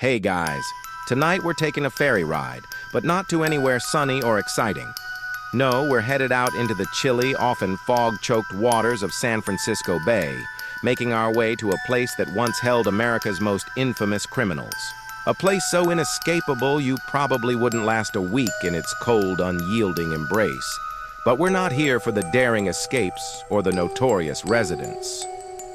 Hey guys, tonight we're taking a ferry ride, but not to anywhere sunny or exciting. No, we're headed out into the chilly, often fog-choked waters of San Francisco Bay, making our way to a place that once held America's most infamous criminals. A place so inescapable you probably wouldn't last a week in its cold, unyielding embrace. But we're not here for the daring escapes or the notorious residents.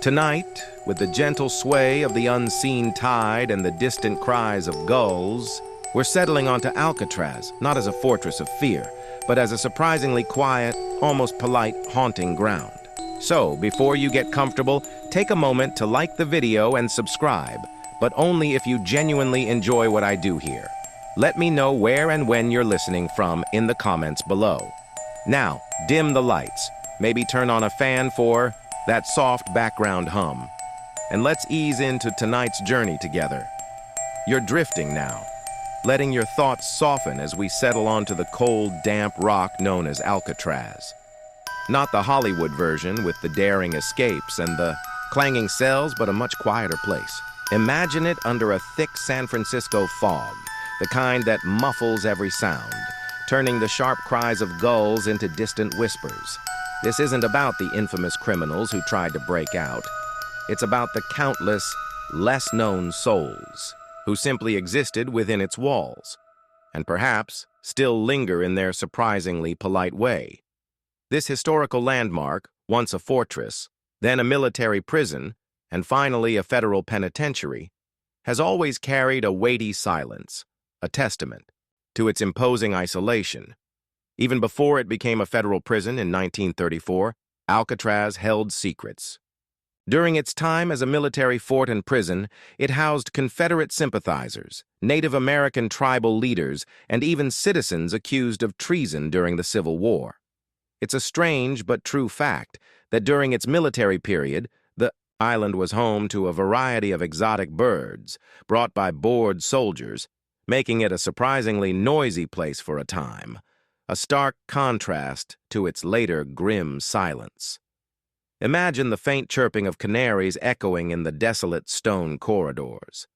Tonight, with the gentle sway of the unseen tide and the distant cries of gulls, we're settling onto Alcatraz, not as a fortress of fear, but as a surprisingly quiet, almost polite, haunting ground. So, before you get comfortable, take a moment to like the video and subscribe, but only if you genuinely enjoy what I do here. Let me know where and when you're listening from in the comments below. Now, dim the lights, maybe turn on a fan for that soft background hum, and let's ease into tonight's journey together. You're drifting now, letting your thoughts soften as we settle onto the cold, damp rock known as Alcatraz. Not the Hollywood version with the daring escapes and the clanging cells, but a much quieter place. Imagine it under a thick San Francisco fog, the kind that muffles every sound, turning the sharp cries of gulls into distant whispers. This isn't about the infamous criminals who tried to break out. It's about the countless, less-known souls who simply existed within its walls, and perhaps still linger in their surprisingly polite way. This historical landmark, once a fortress, then a military prison, and finally a federal penitentiary, has always carried a weighty silence, a testament to its imposing isolation. Even before it became a federal prison in 1934, Alcatraz held secrets. During its time as a military fort and prison, it housed Confederate sympathizers, Native American tribal leaders, and even citizens accused of treason during the Civil War. It's a strange but true fact that during its military period, the island was home to a variety of exotic birds brought by bored soldiers, making it a surprisingly noisy place for a time, a stark contrast to its later grim silence. Imagine the faint chirping of canaries echoing in the desolate stone corridors.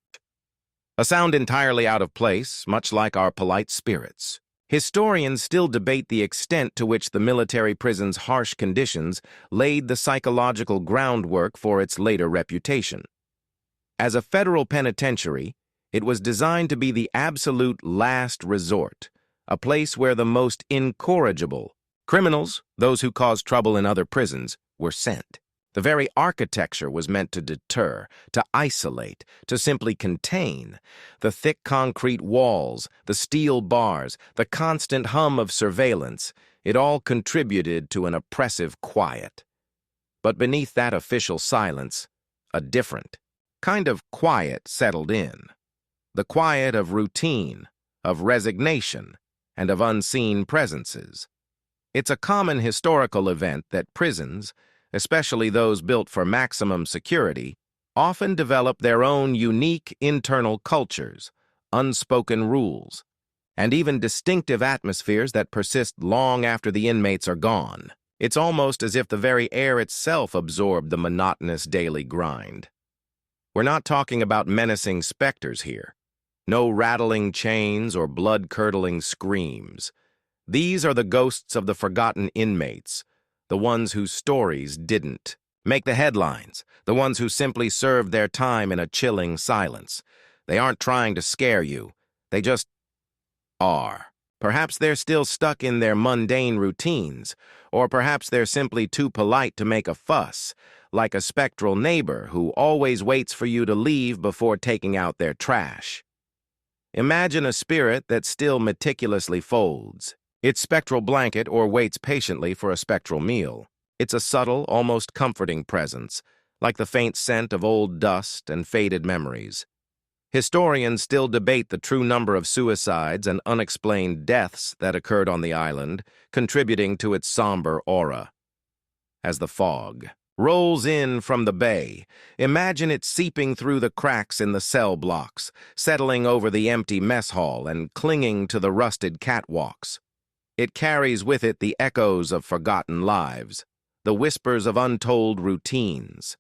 A sound entirely out of place, much like our polite spirits. Historians still debate the extent to which the military prison's harsh conditions laid the psychological groundwork for its later reputation. As a federal penitentiary, it was designed to be the absolute last resort, a place where the most incorrigible criminals, those who caused trouble in other prisons, were sent. The very architecture was meant to deter, to isolate, to simply contain. The thick concrete walls, the steel bars, the constant hum of surveillance, it all contributed to an oppressive quiet. But beneath that official silence, a different kind of quiet settled in. The quiet of routine, of resignation, and of unseen presences. It's a common historical event that prisons, especially those built for maximum security, often develop their own unique internal cultures, unspoken rules, and even distinctive atmospheres that persist long after the inmates are gone. It's almost as if the very air itself absorbed the monotonous daily grind. We're not talking about menacing specters here. No rattling chains or blood-curdling screams. These are the ghosts of the forgotten inmates, the ones whose stories didn't make the headlines, the ones who simply served their time in a chilling silence. They aren't trying to scare you. They just are. Perhaps they're still stuck in their mundane routines, or perhaps they're simply too polite to make a fuss, like a spectral neighbor who always waits for you to leave before taking out their trash. Imagine a spirit that still meticulously folds its spectral blanket or waits patiently for a spectral meal. It's a subtle, almost comforting presence, like the faint scent of old dust and faded memories. Historians still debate the true number of suicides and unexplained deaths that occurred on the island, contributing to its somber aura. As the fog rolls in from the bay, imagine it seeping through the cracks in the cell blocks, settling over the empty mess hall and clinging to the rusted catwalks. It carries with it the echoes of forgotten lives, the whispers of untold routines,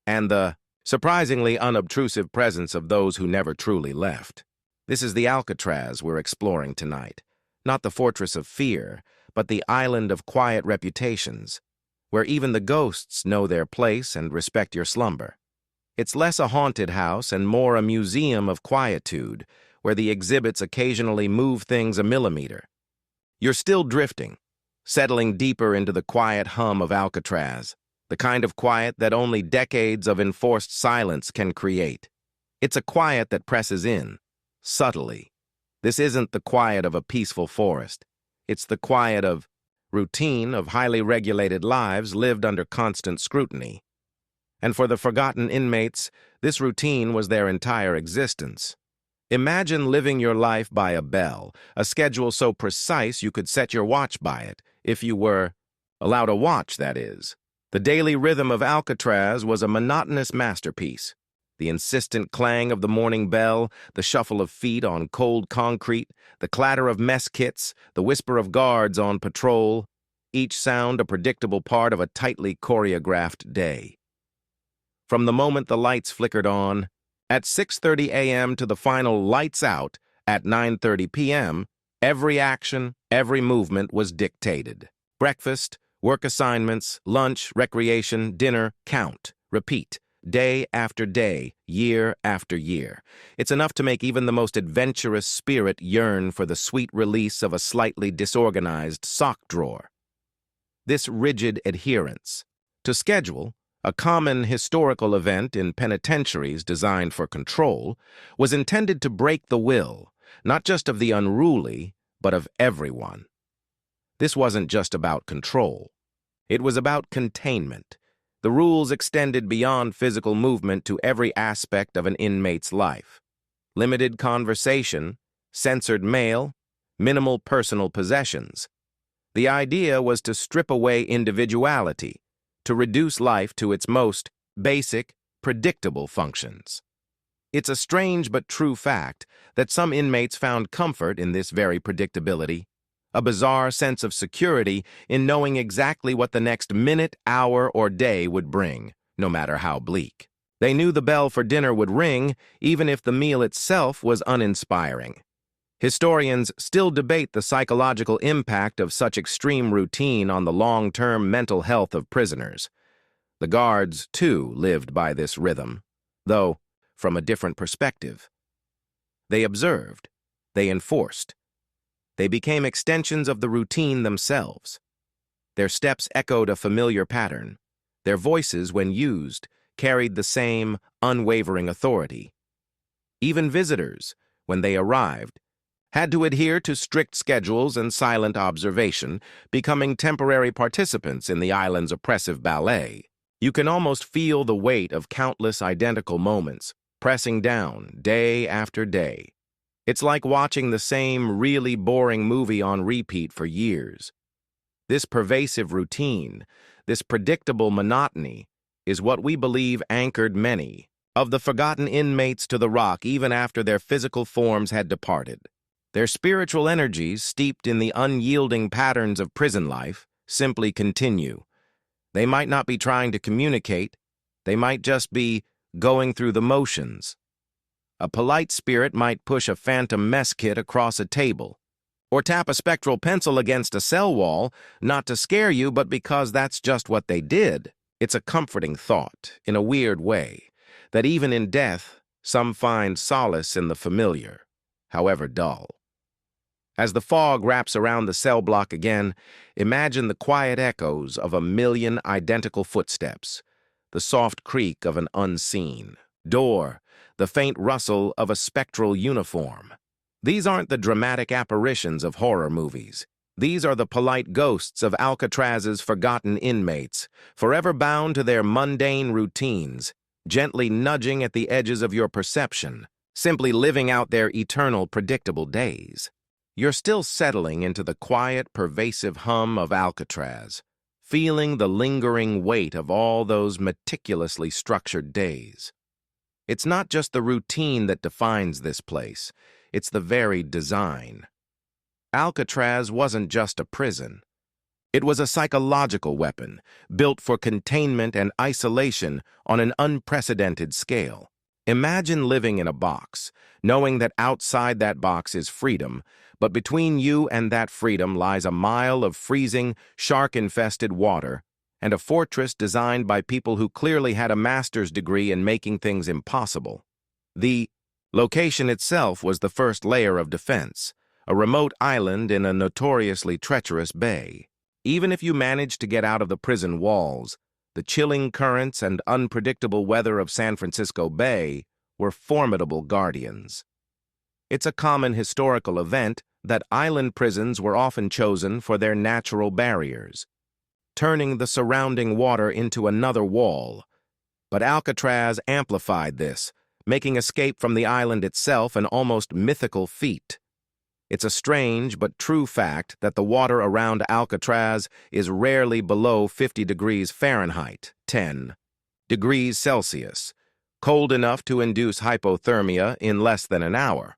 and the surprisingly unobtrusive presence of those who never truly left. This is the Alcatraz we're exploring tonight, not the fortress of fear, but the island of quiet reputations, where even the ghosts know their place and respect your slumber. It's less a haunted house and more a museum of quietude, where the exhibits occasionally move things a millimeter. You're still drifting, settling deeper into the quiet hum of Alcatraz, the kind of quiet that only decades of enforced silence can create. It's a quiet that presses in, subtly. This isn't the quiet of a peaceful forest. It's the quiet of routine, of highly regulated lives lived under constant scrutiny. And for the forgotten inmates, this routine was their entire existence. Imagine living your life by a bell, a schedule so precise you could set your watch by it, if you were allowed a watch, that is. The daily rhythm of Alcatraz was a monotonous masterpiece. The insistent clang of the morning bell, the shuffle of feet on cold concrete, the clatter of mess kits, the whisper of guards on patrol, each sound a predictable part of a tightly choreographed day. From the moment the lights flickered on, at 6:30 a.m. to the final lights out at 9:30 p.m., every action, every movement was dictated. Breakfast, work assignments, lunch, recreation, dinner, count, repeat, day after day, year after year. It's enough to make even the most adventurous spirit yearn for the sweet release of a slightly disorganized sock drawer. This rigid adherence to schedule, a common historical event in penitentiaries designed for control, was intended to break the will, not just of the unruly, but of everyone. This wasn't just about control. It was about containment. The rules extended beyond physical movement to every aspect of an inmate's life. Limited conversation, censored mail, minimal personal possessions. The idea was to strip away individuality, to reduce life to its most basic, predictable functions. It's a strange but true fact that some inmates found comfort in this very predictability, a bizarre sense of security in knowing exactly what the next minute, hour, or day would bring, no matter how bleak. They knew the bell for dinner would ring, even if the meal itself was uninspiring. Historians still debate the psychological impact of such extreme routine on the long-term mental health of prisoners. The guards, too, lived by this rhythm, though from a different perspective. They observed, they enforced. They became extensions of the routine themselves. Their steps echoed a familiar pattern. Their voices, when used, carried the same unwavering authority. Even visitors, when they arrived, had to adhere to strict schedules and silent observation, becoming temporary participants in the island's oppressive ballet. You can almost feel the weight of countless identical moments, pressing down day after day. It's like watching the same really boring movie on repeat for years. This pervasive routine, this predictable monotony, is what we believe anchored many of the forgotten inmates to the rock even after their physical forms had departed. Their spiritual energies, steeped in the unyielding patterns of prison life, simply continue. They might not be trying to communicate, they might just be going through the motions. A polite spirit might push a phantom mess kit across a table, or tap a spectral pencil against a cell wall, not to scare you, but because that's just what they did. It's a comforting thought, in a weird way, that even in death, some find solace in the familiar, however dull. As the fog wraps around the cell block again, imagine the quiet echoes of a million identical footsteps, the soft creak of an unseen door, the faint rustle of a spectral uniform. These aren't the dramatic apparitions of horror movies. These are the polite ghosts of Alcatraz's forgotten inmates, forever bound to their mundane routines, gently nudging at the edges of your perception, simply living out their eternal, predictable days. You're still settling into the quiet, pervasive hum of Alcatraz, feeling the lingering weight of all those meticulously structured days. It's not just the routine that defines this place, it's the very design. Alcatraz wasn't just a prison. It was a psychological weapon, built for containment and isolation on an unprecedented scale. Imagine living in a box, knowing that outside that box is freedom, but between you and that freedom lies a mile of freezing, shark-infested water and a fortress designed by people who clearly had a master's degree in making things impossible. The location itself was the first layer of defense, a remote island in a notoriously treacherous bay. Even if you managed to get out of the prison walls, the chilling currents and unpredictable weather of San Francisco Bay were formidable guardians. It's a common historical event that island prisons were often chosen for their natural barriers, turning the surrounding water into another wall. But Alcatraz amplified this, making escape from the island itself an almost mythical feat. It's a strange but true fact that the water around Alcatraz is rarely below 50 degrees Fahrenheit, 10 degrees Celsius, cold enough to induce hypothermia in less than an hour,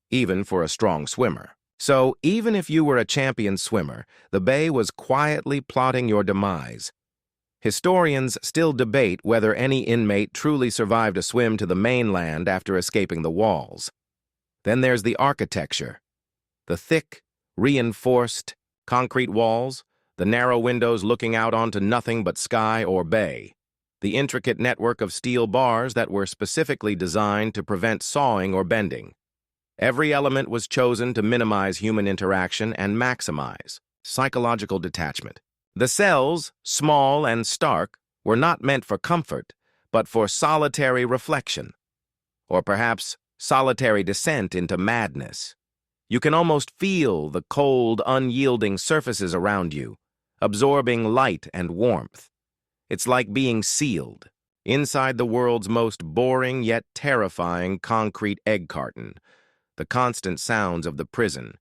even for a strong swimmer. So, even if you were a champion swimmer, the bay was quietly plotting your demise. Historians still debate whether any inmate truly survived a swim to the mainland after escaping the walls. Then there's the architecture. The thick, reinforced concrete walls, the narrow windows looking out onto nothing but sky or bay, the intricate network of steel bars that were specifically designed to prevent sawing or bending. Every element was chosen to minimize human interaction and maximize psychological detachment. The cells, small and stark, were not meant for comfort, but for solitary reflection, or perhaps solitary descent into madness. You can almost feel the cold, unyielding surfaces around you, absorbing light and warmth. It's like being sealed inside the world's most boring yet terrifying concrete egg carton. The constant sounds of the prison,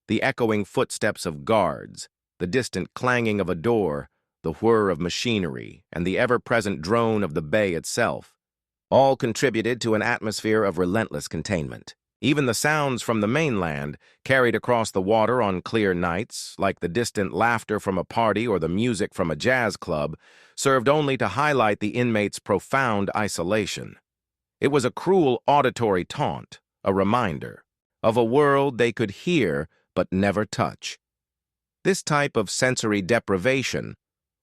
the echoing footsteps of guards, the distant clanging of a door, the whir of machinery, and the ever-present drone of the bay itself, all contributed to an atmosphere of relentless containment. Even the sounds from the mainland, carried across the water on clear nights, like the distant laughter from a party or the music from a jazz club, served only to highlight the inmates' profound isolation. It was a cruel auditory taunt, a reminder of a world they could hear but never touch. This type of sensory deprivation,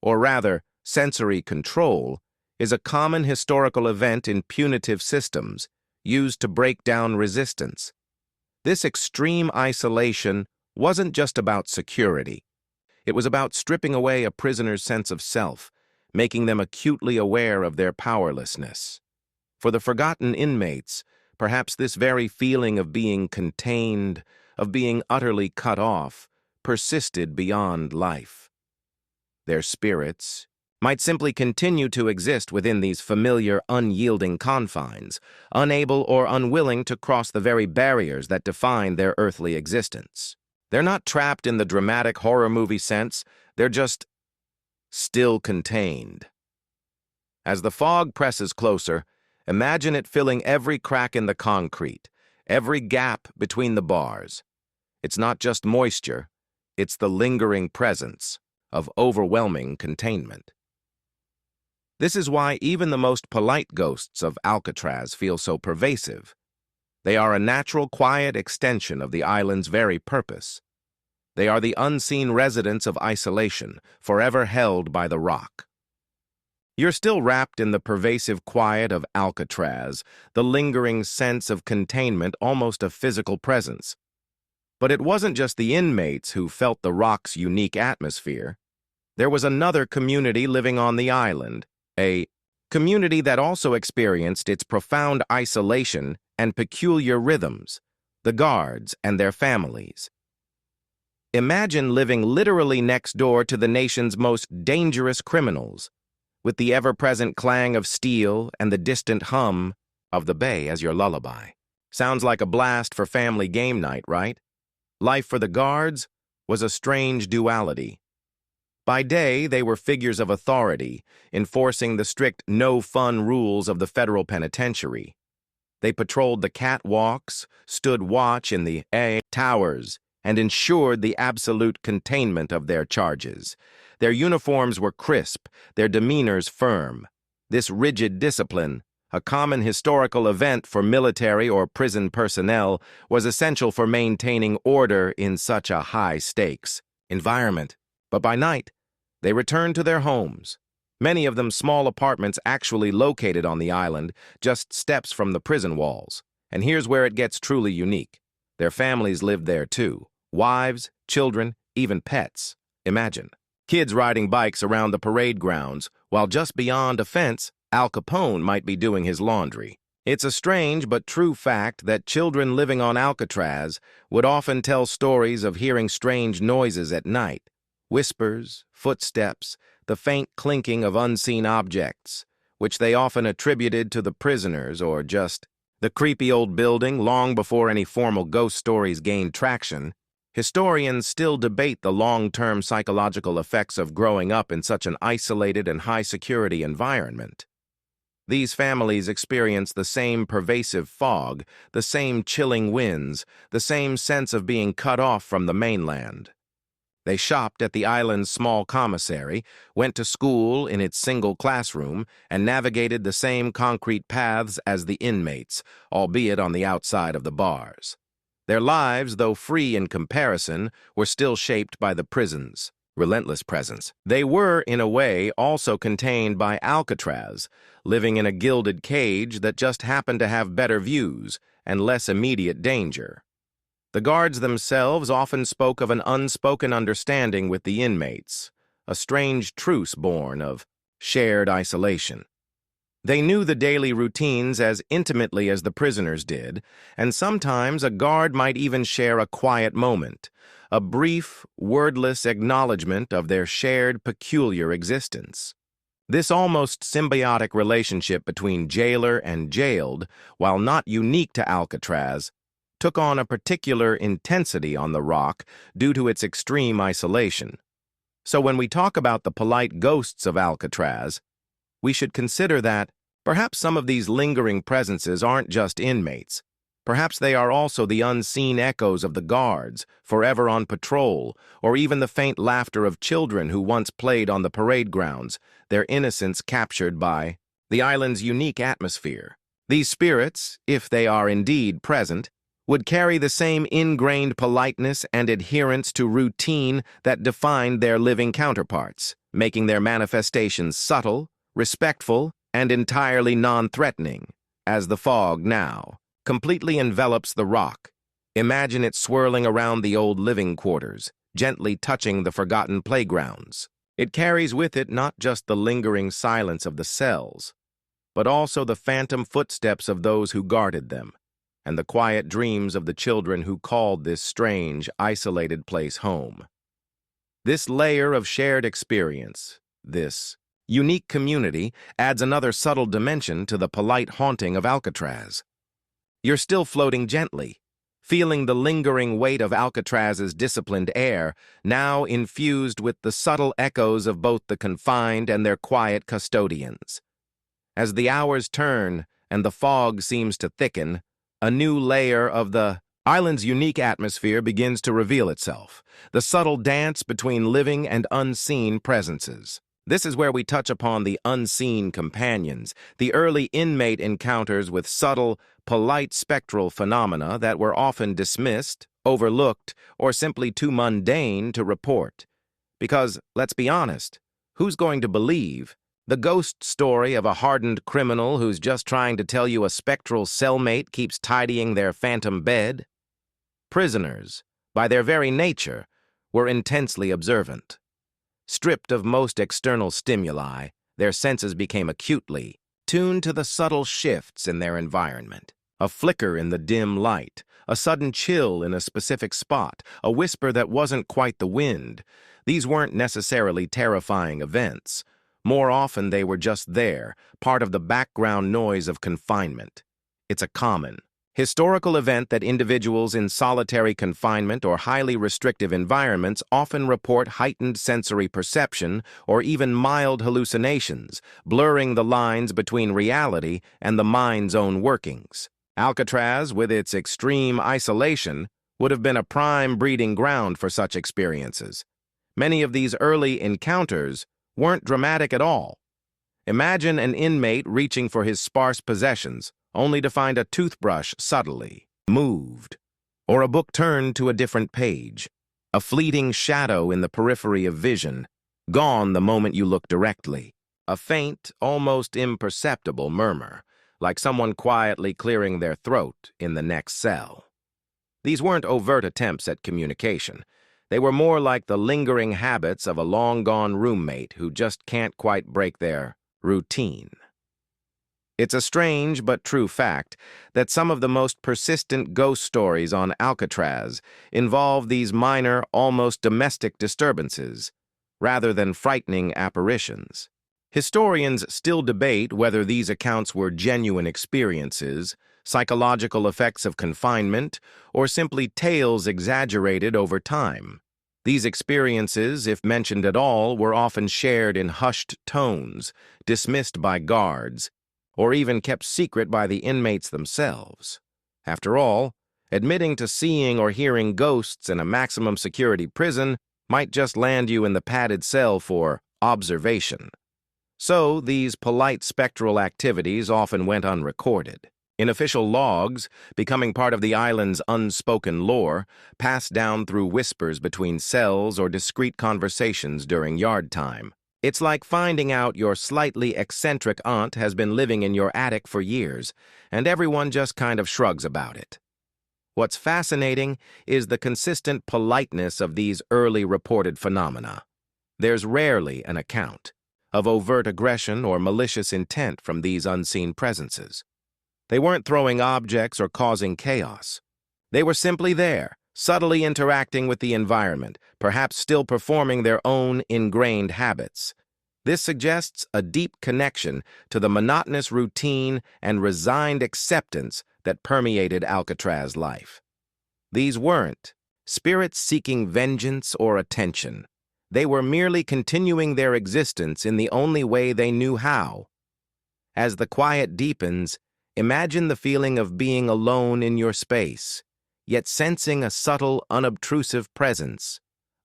or rather, sensory control, is a common historical event in punitive systems, used to break down resistance. This extreme isolation wasn't just about security. It was about stripping away a prisoner's sense of self, making them acutely aware of their powerlessness. For the forgotten inmates, perhaps this very feeling of being contained, of being utterly cut off, persisted beyond life. Their spirits might simply continue to exist within these familiar, unyielding confines, unable or unwilling to cross the very barriers that define their earthly existence. They're not trapped in the dramatic horror movie sense, they're just still contained. As the fog presses closer, imagine it filling every crack in the concrete, every gap between the bars. It's not just moisture, it's the lingering presence of overwhelming containment. This is why even the most polite ghosts of Alcatraz feel so pervasive. They are a natural, quiet extension of the island's very purpose. They are the unseen residents of isolation, forever held by the rock. You're still wrapped in the pervasive quiet of Alcatraz, the lingering sense of containment, almost a physical presence. But it wasn't just the inmates who felt the rock's unique atmosphere. There was another community living on the island, a community that also experienced its profound isolation and peculiar rhythms, the guards and their families. Imagine living literally next door to the nation's most dangerous criminals, with the ever-present clang of steel and the distant hum of the bay as your lullaby. Sounds like a blast for family game night, right? Life for the guards was a strange duality. By day, they were figures of authority, enforcing the strict no-fun rules of the federal penitentiary. They patrolled the catwalks, stood watch in the towers, and ensured the absolute containment of their charges. Their uniforms were crisp, their demeanors firm. This rigid discipline, a common historical event for military or prison personnel, was essential for maintaining order in such a high-stakes environment. But by night, they returned to their homes, many of them small apartments actually located on the island, just steps from the prison walls. And here's where it gets truly unique. Their families lived there too. Wives, children, even pets. Imagine. Kids riding bikes around the parade grounds, while just beyond a fence, Al Capone might be doing his laundry. It's a strange but true fact that children living on Alcatraz would often tell stories of hearing strange noises at night. Whispers, footsteps, the faint clinking of unseen objects, which they often attributed to the prisoners or just the creepy old building long before any formal ghost stories gained traction. Historians still debate the long-term psychological effects of growing up in such an isolated and high-security environment. These families experience the same pervasive fog, the same chilling winds, the same sense of being cut off from the mainland. They shopped at the island's small commissary, went to school in its single classroom, and navigated the same concrete paths as the inmates, albeit on the outside of the bars. Their lives, though free in comparison, were still shaped by the prison's relentless presence. They were, in a way, also contained by Alcatraz, living in a gilded cage that just happened to have better views and less immediate danger. The guards themselves often spoke of an unspoken understanding with the inmates, a strange truce born of shared isolation. They knew the daily routines as intimately as the prisoners did, and sometimes a guard might even share a quiet moment, a brief, wordless acknowledgement of their shared, peculiar existence. This almost symbiotic relationship between jailer and jailed, while not unique to Alcatraz, took on a particular intensity on the Rock due to its extreme isolation. So when we talk about the polite ghosts of Alcatraz, we should consider that perhaps some of these lingering presences aren't just inmates. Perhaps they are also the unseen echoes of the guards, forever on patrol, or even the faint laughter of children who once played on the parade grounds, their innocence captured by the island's unique atmosphere. These spirits, if they are indeed present, would carry the same ingrained politeness and adherence to routine that defined their living counterparts, making their manifestations subtle, respectful, and entirely non-threatening, as the fog now completely envelops the Rock. Imagine it swirling around the old living quarters, gently touching the forgotten playgrounds. It carries with it not just the lingering silence of the cells, but also the phantom footsteps of those who guarded them, and the quiet dreams of the children who called this strange, isolated place home. This layer of shared experience, this unique community, adds another subtle dimension to the polite haunting of Alcatraz. You're still floating gently, feeling the lingering weight of Alcatraz's disciplined air, now infused with the subtle echoes of both the confined and their quiet custodians. As the hours turn and the fog seems to thicken, a new layer of the island's unique atmosphere begins to reveal itself, the subtle dance between living and unseen presences. This is where we touch upon the unseen companions, the early inmate encounters with subtle, polite spectral phenomena that were often dismissed, overlooked, or simply too mundane to report. Because, let's be honest, who's going to believe the ghost story of a hardened criminal who's just trying to tell you a spectral cellmate keeps tidying their phantom bed? Prisoners, by their very nature, were intensely observant. Stripped of most external stimuli, their senses became acutely tuned to the subtle shifts in their environment. A flicker in the dim light, a sudden chill in a specific spot, a whisper that wasn't quite the wind. These weren't necessarily terrifying events. More often they were just there, part of the background noise of confinement. It's a common, historical event that individuals in solitary confinement or highly restrictive environments often report heightened sensory perception or even mild hallucinations, blurring the lines between reality and the mind's own workings. Alcatraz, with its extreme isolation, would have been a prime breeding ground for such experiences. Many of these early encounters weren't dramatic at all. Imagine an inmate reaching for his sparse possessions, only to find a toothbrush subtly moved, or a book turned to a different page, a fleeting shadow in the periphery of vision, gone the moment you look directly, a faint, almost imperceptible murmur, like someone quietly clearing their throat in the next cell. These weren't overt attempts at communication. They were more like the lingering habits of a long-gone roommate who just can't quite break their routine. It's a strange but true fact that some of the most persistent ghost stories on Alcatraz involve these minor, almost domestic disturbances, rather than frightening apparitions. Historians still debate whether these accounts were genuine experiences, psychological effects of confinement, or simply tales exaggerated over time. These experiences, if mentioned at all, were often shared in hushed tones, dismissed by guards, or even kept secret by the inmates themselves. After all, admitting to seeing or hearing ghosts in a maximum security prison might just land you in the padded cell for observation. So, these polite spectral activities often went unrecorded. In official logs, becoming part of the island's unspoken lore, passed down through whispers between cells or discreet conversations during yard time. It's like finding out your slightly eccentric aunt has been living in your attic for years, and everyone just kind of shrugs about it. What's fascinating is the consistent politeness of these early reported phenomena. There's rarely an account of overt aggression or malicious intent from these unseen presences. They weren't throwing objects or causing chaos. They were simply there, subtly interacting with the environment, perhaps still performing their own ingrained habits. This suggests a deep connection to the monotonous routine and resigned acceptance that permeated Alcatraz life. These weren't spirits seeking vengeance or attention. They were merely continuing their existence in the only way they knew how. As the quiet deepens, imagine the feeling of being alone in your space, yet sensing a subtle, unobtrusive presence,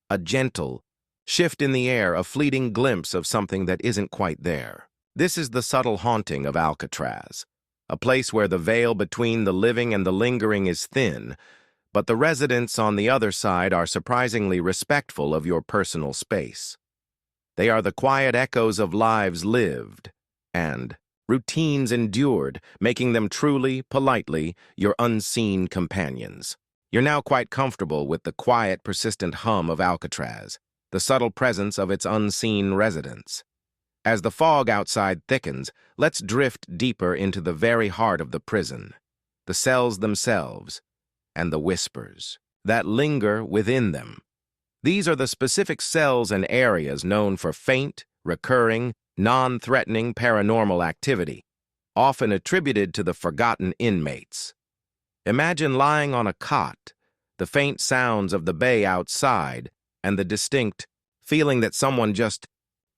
a gentle shift in the air, a fleeting glimpse of something that isn't quite there. This is the subtle haunting of Alcatraz, a place where the veil between the living and the lingering is thin, but the residents on the other side are surprisingly respectful of your personal space. They are the quiet echoes of lives lived and routines endured, making them truly, politely, your unseen companions. You're now quite comfortable with the quiet, persistent hum of Alcatraz, the subtle presence of its unseen residents. As the fog outside thickens, let's drift deeper into the very heart of the prison, the cells themselves, and the whispers that linger within them. These are the specific cells and areas known for faint, recurring, non-threatening paranormal activity, often attributed to the forgotten inmates. Imagine lying on a cot, the faint sounds of the bay outside, and the distinct feeling that someone just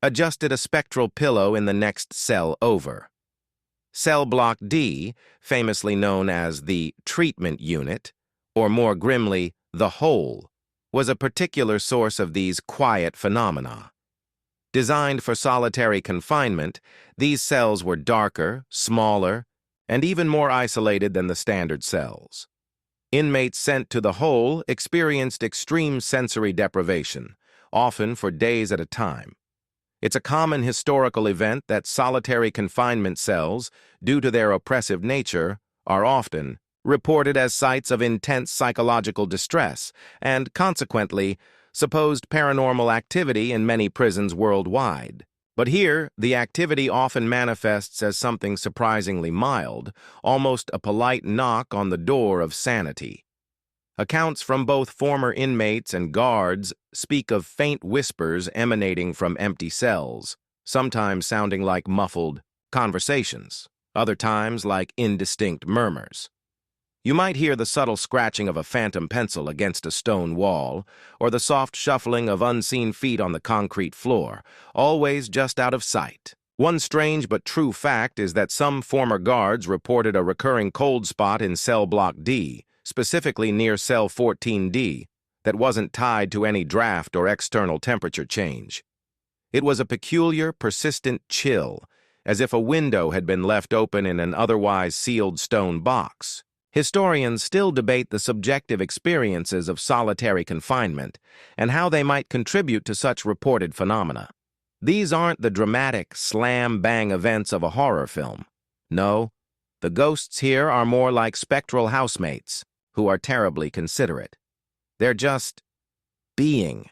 adjusted a spectral pillow in the next cell over. Cell Block D, famously known as the treatment unit, or more grimly, the hole, was a particular source of these quiet phenomena. Designed for solitary confinement, these cells were darker, smaller, and even more isolated than the standard cells. Inmates sent to the hole experienced extreme sensory deprivation, often for days at a time. It's a common historical event that solitary confinement cells, due to their oppressive nature, are often reported as sites of intense psychological distress and, consequently, supposed paranormal activity in many prisons worldwide. But here, the activity often manifests as something surprisingly mild, almost a polite knock on the door of sanity. Accounts from both former inmates and guards speak of faint whispers emanating from empty cells, sometimes sounding like muffled conversations, other times like indistinct murmurs. You might hear the subtle scratching of a phantom pencil against a stone wall, or the soft shuffling of unseen feet on the concrete floor, always just out of sight. One strange but true fact is that some former guards reported a recurring cold spot in cell block D, specifically near cell 14D, that wasn't tied to any draft or external temperature change. It was a peculiar, persistent chill, as if a window had been left open in an otherwise sealed stone box. Historians still debate the subjective experiences of solitary confinement and how they might contribute to such reported phenomena. These aren't the dramatic slam-bang events of a horror film. No, the ghosts here are more like spectral housemates who are terribly considerate. They're just being.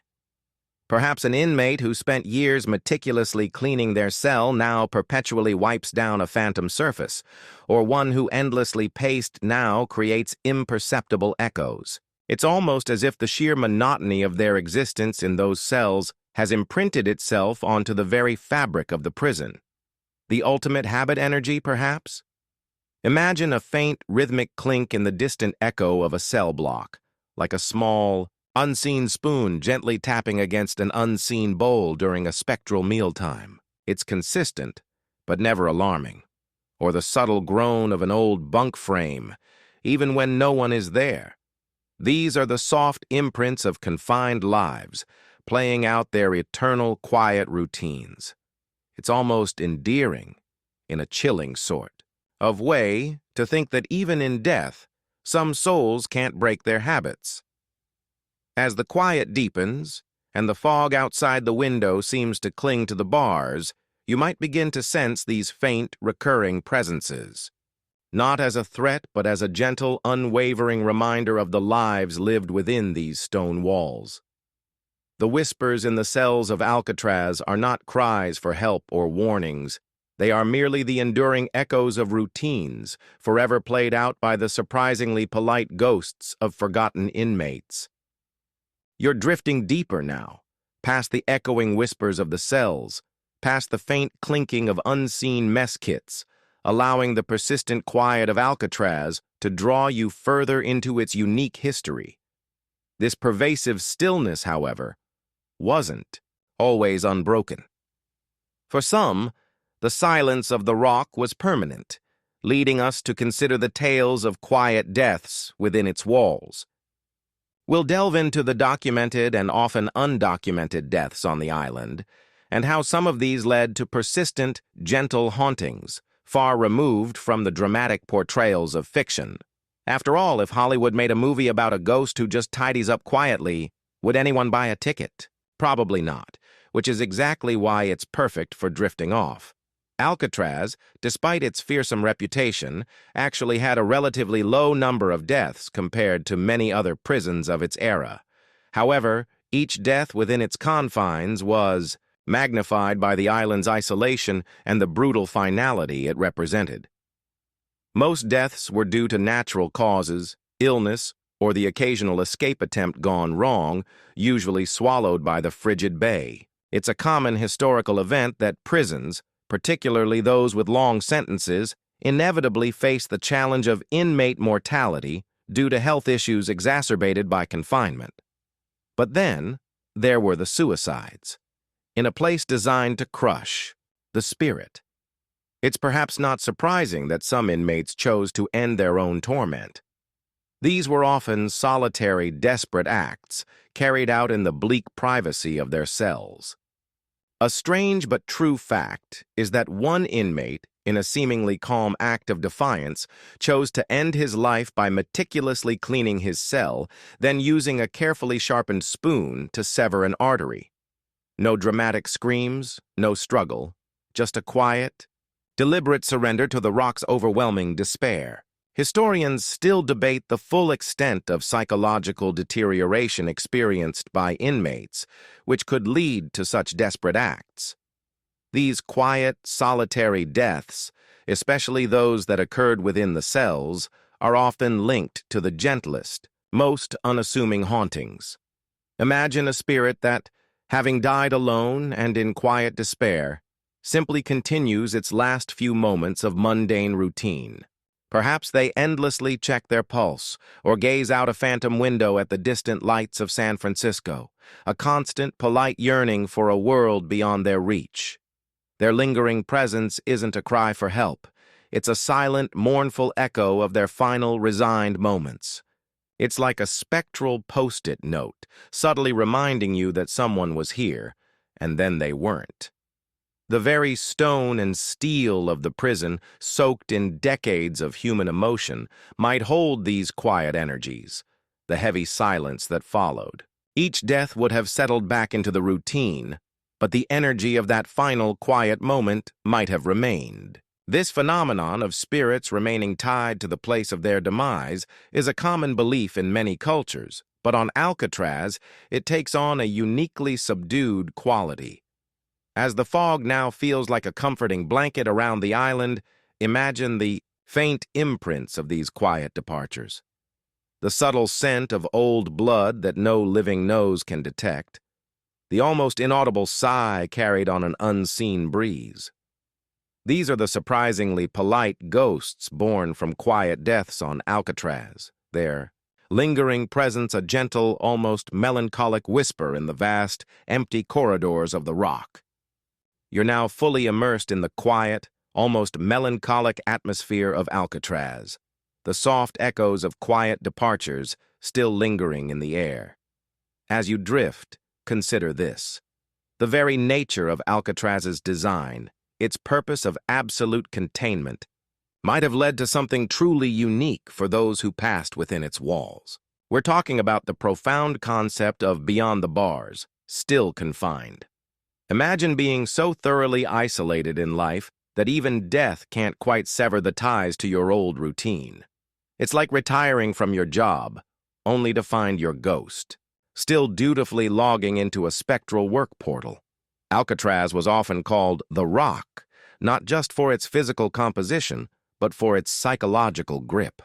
Perhaps an inmate who spent years meticulously cleaning their cell now perpetually wipes down a phantom surface, or one who endlessly paced now creates imperceptible echoes. It's almost as if the sheer monotony of their existence in those cells has imprinted itself onto the very fabric of the prison. The ultimate habit energy, perhaps? Imagine a faint, rhythmic clink in the distant echo of a cell block, like a small, unseen spoon gently tapping against an unseen bowl during a spectral mealtime. It's consistent, but never alarming. Or the subtle groan of an old bunk frame, even when no one is there. These are the soft imprints of confined lives, playing out their eternal quiet routines. It's almost endearing, in a chilling sort of way, to think that even in death, some souls can't break their habits. As the quiet deepens, and the fog outside the window seems to cling to the bars, you might begin to sense these faint, recurring presences. Not as a threat, but as a gentle, unwavering reminder of the lives lived within these stone walls. The whispers in the cells of Alcatraz are not cries for help or warnings. They are merely the enduring echoes of routines, forever played out by the surprisingly polite ghosts of forgotten inmates. You're drifting deeper now, past the echoing whispers of the cells, past the faint clinking of unseen mess kits, allowing the persistent quiet of Alcatraz to draw you further into its unique history. This pervasive stillness, however, wasn't always unbroken. For some, the silence of the rock was permanent, leading us to consider the tales of quiet deaths within its walls. We'll delve into the documented and often undocumented deaths on the island, and how some of these led to persistent, gentle hauntings, far removed from the dramatic portrayals of fiction. After all, if Hollywood made a movie about a ghost who just tidies up quietly, would anyone buy a ticket? Probably not, which is exactly why it's perfect for drifting off. Alcatraz, despite its fearsome reputation, actually had a relatively low number of deaths compared to many other prisons of its era. However, each death within its confines was magnified by the island's isolation and the brutal finality it represented. Most deaths were due to natural causes, illness, or the occasional escape attempt gone wrong, usually swallowed by the frigid bay. It's a common historical event that prisons, particularly those with long sentences, inevitably face the challenge of inmate mortality due to health issues exacerbated by confinement. But then, there were the suicides, in a place designed to crush the spirit. It's perhaps not surprising that some inmates chose to end their own torment. These were often solitary, desperate acts carried out in the bleak privacy of their cells. A strange but true fact is that one inmate, in a seemingly calm act of defiance, chose to end his life by meticulously cleaning his cell, then using a carefully sharpened spoon to sever an artery. No dramatic screams, no struggle, just a quiet, deliberate surrender to the rock's overwhelming despair. Historians still debate the full extent of psychological deterioration experienced by inmates, which could lead to such desperate acts. These quiet, solitary deaths, especially those that occurred within the cells, are often linked to the gentlest, most unassuming hauntings. Imagine a spirit that, having died alone and in quiet despair, simply continues its last few moments of mundane routine. Perhaps they endlessly check their pulse or gaze out a phantom window at the distant lights of San Francisco, a constant, polite yearning for a world beyond their reach. Their lingering presence isn't a cry for help. It's a silent, mournful echo of their final, resigned moments. It's like a spectral post-it note, subtly reminding you that someone was here, and then they weren't. The very stone and steel of the prison, soaked in decades of human emotion, might hold these quiet energies, the heavy silence that followed. Each death would have settled back into the routine, but the energy of that final quiet moment might have remained. This phenomenon of spirits remaining tied to the place of their demise is a common belief in many cultures, but on Alcatraz, it takes on a uniquely subdued quality. As the fog now feels like a comforting blanket around the island, imagine the faint imprints of these quiet departures. The subtle scent of old blood that no living nose can detect. The almost inaudible sigh carried on an unseen breeze. These are the surprisingly polite ghosts born from quiet deaths on Alcatraz, their lingering presence a gentle, almost melancholic whisper in the vast, empty corridors of the rock. You're now fully immersed in the quiet, almost melancholic atmosphere of Alcatraz, the soft echoes of quiet departures still lingering in the air. As you drift, consider this. The very nature of Alcatraz's design, its purpose of absolute containment, might have led to something truly unique for those who passed within its walls. We're talking about the profound concept of beyond the bars, still confined. Imagine being so thoroughly isolated in life that even death can't quite sever the ties to your old routine. It's like retiring from your job, only to find your ghost, still dutifully logging into a spectral work portal. Alcatraz was often called the Rock, not just for its physical composition, but for its psychological grip.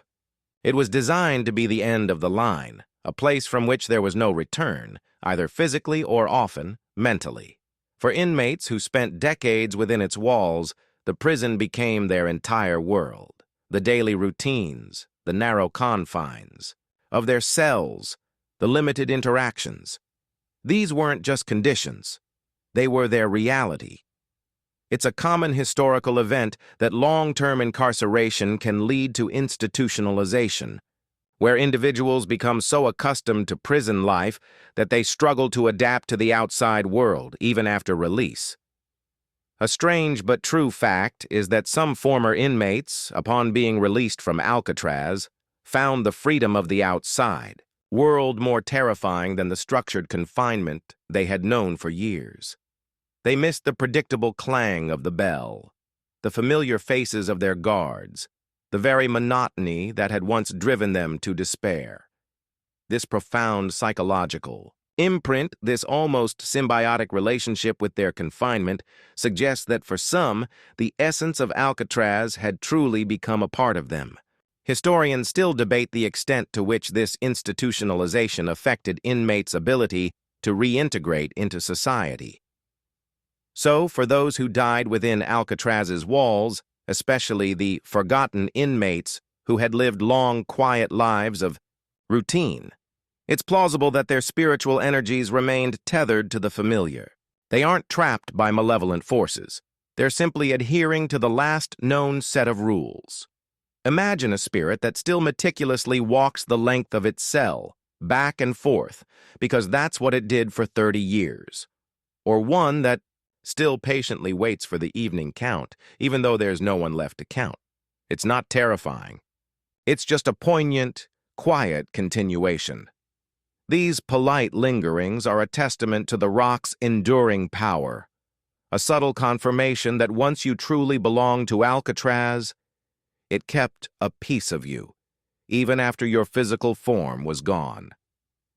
It was designed to be the end of the line, a place from which there was no return, either physically or often, mentally. For inmates who spent decades within its walls, the prison became their entire world. The daily routines, the narrow confines of their cells, the limited interactions. These weren't just conditions. They were their reality. It's a common historical event that long-term incarceration can lead to institutionalization, where individuals become so accustomed to prison life that they struggle to adapt to the outside world, even after release. A strange but true fact is that some former inmates, upon being released from Alcatraz, found the freedom of the outside world more terrifying than the structured confinement they had known for years. They missed the predictable clang of the bell, the familiar faces of their guards, the very monotony that had once driven them to despair. This profound psychological imprint, this almost symbiotic relationship with their confinement, suggests that for some, the essence of Alcatraz had truly become a part of them. Historians still debate the extent to which this institutionalization affected inmates' ability to reintegrate into society. So, for those who died within Alcatraz's walls, especially the forgotten inmates who had lived long, quiet lives of routine, it's plausible that their spiritual energies remained tethered to the familiar. They aren't trapped by malevolent forces. They're simply adhering to the last known set of rules. Imagine a spirit that still meticulously walks the length of its cell, back and forth, because that's what it did for 30 years. Or one that still patiently waits for the evening count, even though there's no one left to count. It's not terrifying. It's just a poignant, quiet continuation. These polite lingerings are a testament to the rock's enduring power, a subtle confirmation that once you truly belonged to Alcatraz, it kept a piece of you, even after your physical form was gone.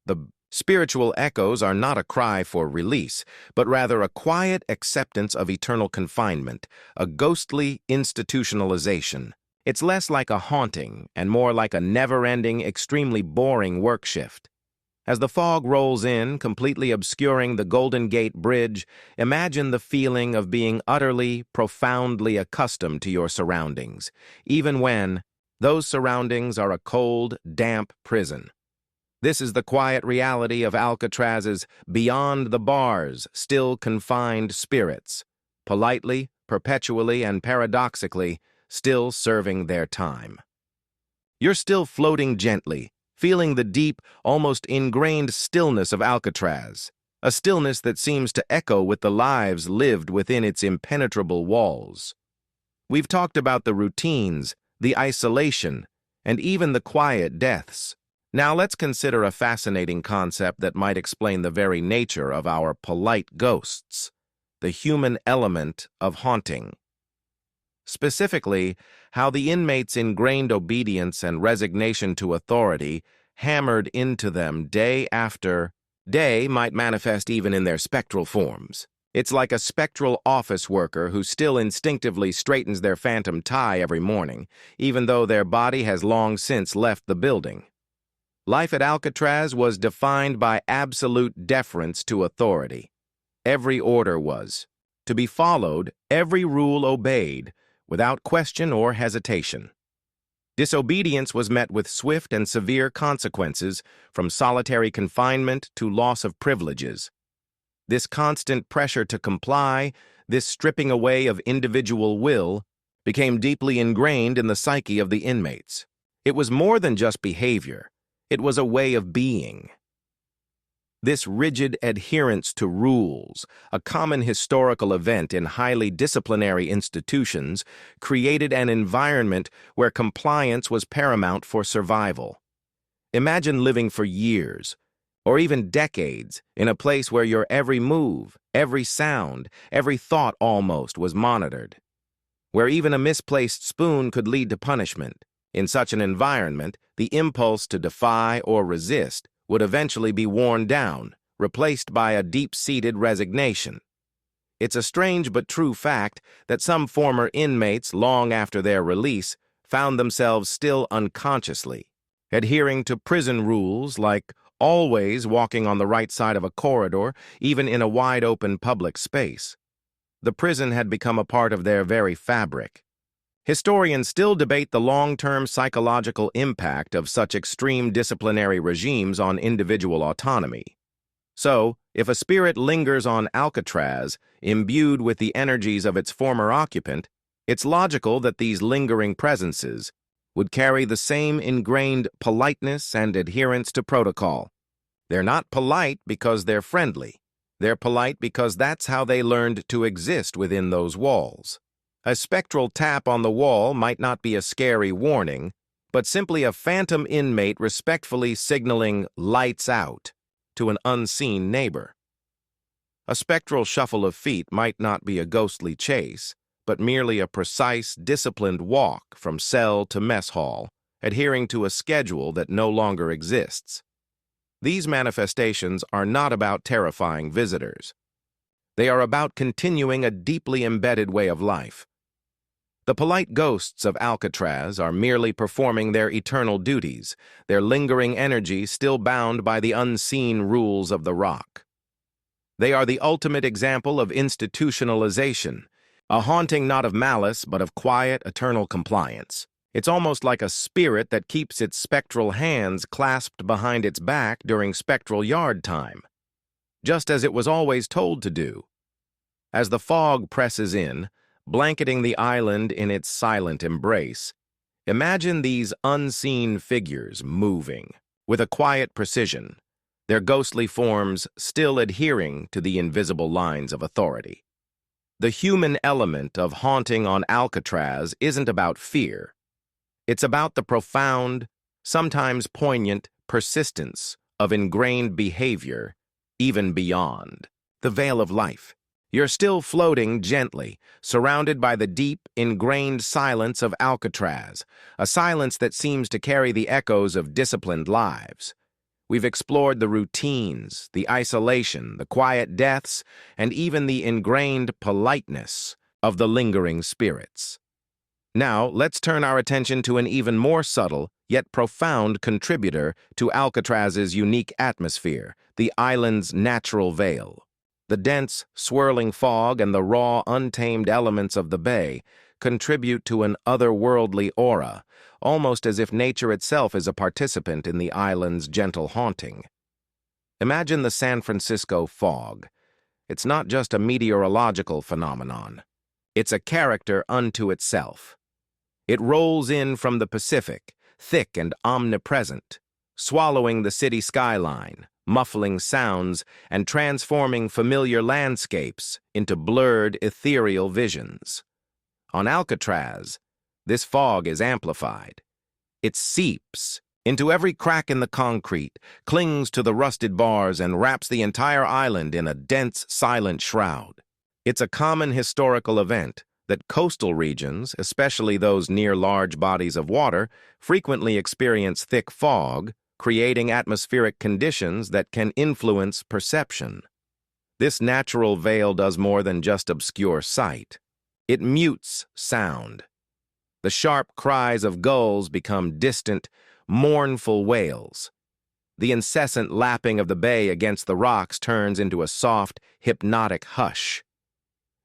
The spiritual echoes are not a cry for release, but rather a quiet acceptance of eternal confinement, a ghostly institutionalization. It's less like a haunting and more like a never-ending, extremely boring work shift. As the fog rolls in, completely obscuring the Golden Gate Bridge, imagine the feeling of being utterly, profoundly accustomed to your surroundings, even when those surroundings are a cold, damp prison. This is the quiet reality of Alcatraz's beyond the bars, still confined spirits, politely, perpetually, and paradoxically, still serving their time. You're still floating gently, feeling the deep, almost ingrained stillness of Alcatraz, a stillness that seems to echo with the lives lived within its impenetrable walls. We've talked about the routines, the isolation, and even the quiet deaths. Now let's consider a fascinating concept that might explain the very nature of our polite ghosts, the human element of haunting. Specifically, how the inmates' ingrained obedience and resignation to authority hammered into them day after day might manifest even in their spectral forms. It's like a spectral office worker who still instinctively straightens their phantom tie every morning, even though their body has long since left the building. Life at Alcatraz was defined by absolute deference to authority. Every order was to be followed, every rule obeyed, without question or hesitation. Disobedience was met with swift and severe consequences, from solitary confinement to loss of privileges. This constant pressure to comply, this stripping away of individual will, became deeply ingrained in the psyche of the inmates. It was more than just behavior. It was a way of being. This rigid adherence to rules, a common historical event in highly disciplinary institutions, created an environment where compliance was paramount for survival. Imagine living for years, or even decades, in a place where your every move, every sound, every thought almost was monitored, where even a misplaced spoon could lead to punishment. In such an environment, the impulse to defy or resist would eventually be worn down, replaced by a deep-seated resignation. It's a strange but true fact that some former inmates, long after their release, found themselves still unconsciously adhering to prison rules like always walking on the right side of a corridor, even in a wide-open public space. The prison had become a part of their very fabric. Historians still debate the long-term psychological impact of such extreme disciplinary regimes on individual autonomy. So, if a spirit lingers on Alcatraz, imbued with the energies of its former occupant, it's logical that these lingering presences would carry the same ingrained politeness and adherence to protocol. They're not polite because they're friendly. They're polite because that's how they learned to exist within those walls. A spectral tap on the wall might not be a scary warning, but simply a phantom inmate respectfully signaling "lights out" to an unseen neighbor. A spectral shuffle of feet might not be a ghostly chase, but merely a precise, disciplined walk from cell to mess hall, adhering to a schedule that no longer exists. These manifestations are not about terrifying visitors. They are about continuing a deeply embedded way of life. The polite ghosts of Alcatraz are merely performing their eternal duties, their lingering energy still bound by the unseen rules of the rock. They are the ultimate example of institutionalization, a haunting not of malice but of quiet, eternal compliance. It's almost like a spirit that keeps its spectral hands clasped behind its back during spectral yard time, just as it was always told to do. As the fog presses in, blanketing the island in its silent embrace, imagine these unseen figures moving with a quiet precision, their ghostly forms still adhering to the invisible lines of authority. The human element of haunting on Alcatraz isn't about fear. It's about the profound, sometimes poignant, persistence of ingrained behavior, even beyond the veil of life. You're still floating gently, surrounded by the deep, ingrained silence of Alcatraz, a silence that seems to carry the echoes of disciplined lives. We've explored the routines, the isolation, the quiet deaths, and even the ingrained politeness of the lingering spirits. Now, let's turn our attention to an even more subtle, yet profound contributor to Alcatraz's unique atmosphere, the island's natural veil. The dense, swirling fog and the raw, untamed elements of the bay contribute to an otherworldly aura, almost as if nature itself is a participant in the island's gentle haunting. Imagine the San Francisco fog. It's not just a meteorological phenomenon. It's a character unto itself. It rolls in from the Pacific, thick and omnipresent, swallowing the city skyline, muffling sounds, and transforming familiar landscapes into blurred, ethereal visions. On Alcatraz, this fog is amplified. It seeps into every crack in the concrete, clings to the rusted bars, and wraps the entire island in a dense, silent shroud. It's a common historical event that coastal regions, especially those near large bodies of water, frequently experience thick fog, creating atmospheric conditions that can influence perception. This natural veil does more than just obscure sight. It mutes sound. The sharp cries of gulls become distant, mournful wails. The incessant lapping of the bay against the rocks turns into a soft, hypnotic hush.